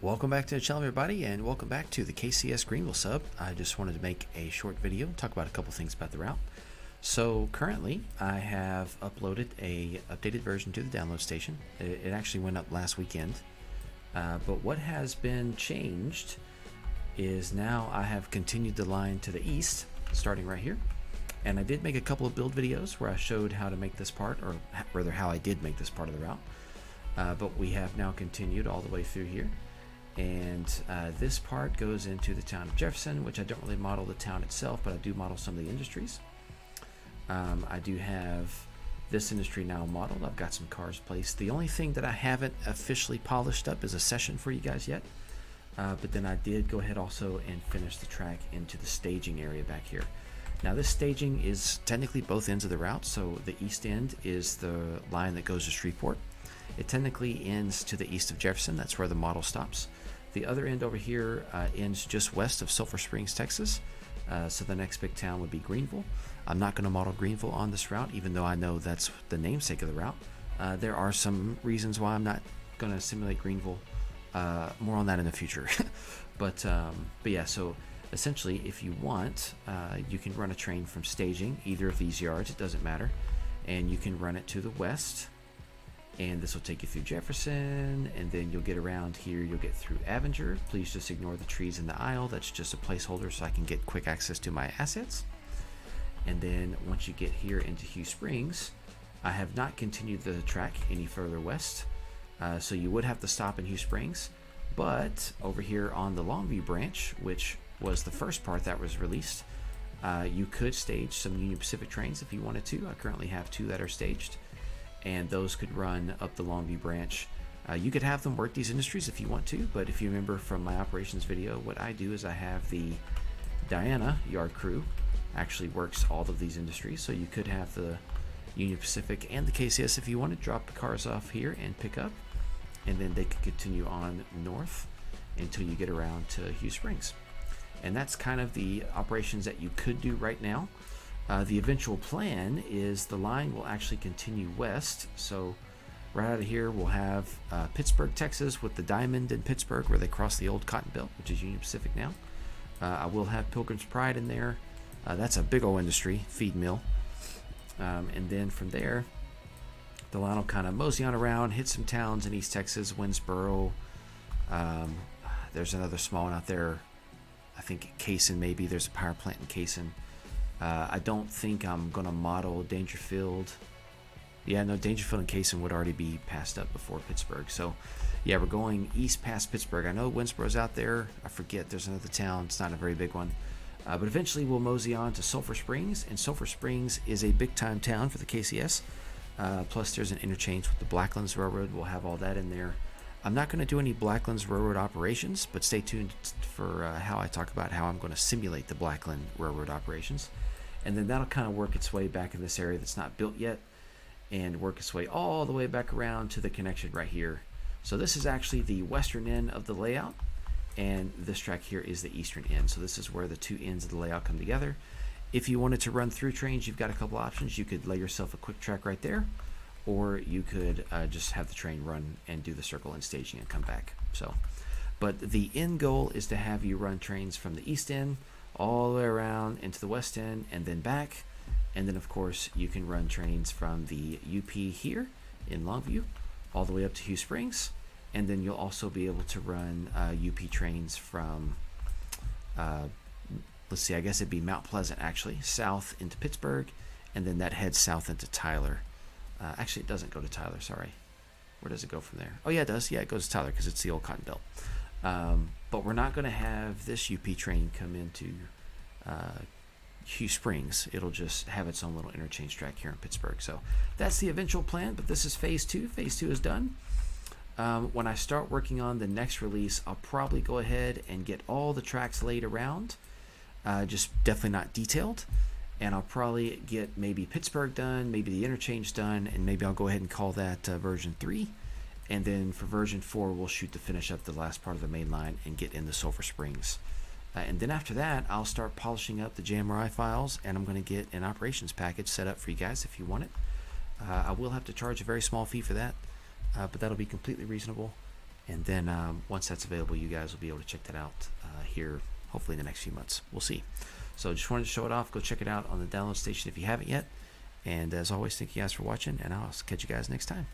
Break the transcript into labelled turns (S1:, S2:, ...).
S1: Welcome back to the channel, everybody, and welcome back to the KCS Greenville sub. I just wanted to make a short video, talk about a couple things about the route. So currently, I have uploaded a updated version to the download station. It actually went up last weekend, but what has been changed is now I have continued the line to the east, starting right here. And I did make a couple of build videos where I showed how to make this part, or rather how I did make this part of the route. But we have now continued all the way through here. And this part goes into the town of Jefferson, which I don't really model the town itself, but I do model some of the industries. I do have this industry now modeled. I've got some cars placed. The only thing that I haven't officially polished up is a session for you guys yet. But then I did go ahead also and finish the track into the staging area back here. Now this staging is technically both ends of the route. So the east end is the line that goes to Shreveport. It technically ends to the east of Jefferson. That's where the model stops. The other end over here ends just west of Sulphur Springs, Texas. So the next big town would be Greenville. I'm not going to model Greenville on this route, even though I know that's the namesake of the route. There are some reasons why I'm not going to simulate Greenville. More on that in the future. But yeah, so essentially, if you want, you can run a train from staging, either of these yards, it doesn't matter. And you can run it to the west. And this will take you through Jefferson, and then you'll get around here, you'll get through Avenger. Please just ignore the trees in the aisle. That's just a placeholder so I can get quick access to my assets. And then once you get here into Hugh Springs, I have not continued the track any further west. So you would have to stop in Hugh Springs. But over here on the Longview branch, which was the first part that was released, you could stage some Union Pacific trains if you wanted to. I currently have 2 that are staged. And those could run up the Longview branch. You could have them work these industries if you want to, but if you remember from my operations video, what I do is I have the Diana yard crew actually works all of these industries. So you could have the Union Pacific and the KCS if you want to drop the cars off here and pick up, and then they could continue on north until you get around to Hugh Springs. And that's kind of the operations that you could do right now. The eventual plan is the line will actually continue west. So right out of here, we'll have Pittsburgh, Texas, with the Diamond in Pittsburgh where they cross the old Cotton Belt, which is Union Pacific now. I will have Pilgrim's Pride in there. That's a big old industry, feed mill. And then from there, the line will kind of mosey on around, hit some towns in East Texas, Winsboro. There's another small one out there. I think Kaysen maybe. There's a power plant in Kaysen. I don't think I'm going to model Dangerfield. Yeah, no, Dangerfield and Kaysen would already be passed up before Pittsburgh. So, yeah, we're going east past Pittsburgh. I know Winsboro's out there. I forget there's another town. It's not a very big one. But eventually we'll mosey on to Sulphur Springs. And Sulphur Springs is a big-time town for the KCS. Plus, there's an interchange with the Blacklands Railroad. We'll have all that in there. I'm not going to do any Blacklands Railroad operations, but stay tuned for how I talk about how I'm going to simulate the Blackland Railroad operations. And then that'll kind of work its way back in this area that's not built yet and work its way all the way back around to the connection right here. So this is actually the western end of the layout, and this track here is the eastern end. So this is where the 2 ends of the layout come together. If you wanted to run through trains, you've got a couple options. You could lay yourself a quick track right there, or you could just have the train run and do the circle and staging and come back. So, but the end goal is to have you run trains from the east end all the way around into the west end and then back. And then of course you can run trains from the UP here in Longview all the way up to Hugh Springs. And then you'll also be able to run UP trains from let's see, I guess it'd be Mount Pleasant actually, south into Pittsburgh, and then that heads south into Tyler. Actually it doesn't go to Tyler, sorry. Where does it go from there? Oh yeah, it does. Yeah, it goes to Tyler because it's the old Cotton Belt. But we're not going to have this UP train come into Hugh Springs. It'll just have its own little interchange track here in Pittsburgh. So that's the eventual plan, but this is phase 2. Phase 2 is done. When I start working on the next release, I'll probably go ahead and get all the tracks laid around, just definitely not detailed. And I'll probably get maybe Pittsburgh done, maybe the interchange done, and maybe I'll go ahead and call that version 3. And then for version 4, we'll shoot to finish up the last part of the main line and get into Sulphur Springs. And then after that, I'll start polishing up the JMRI files, and I'm going to get an operations package set up for you guys if you want it. I will have to charge a very small fee for that, but that'll be completely reasonable. And then once that's available, you guys will be able to check that out here, hopefully in the next few months. We'll see. So just wanted to show it off. Go check it out on the download station if you haven't yet. And as always, thank you guys for watching, and I'll catch you guys next time.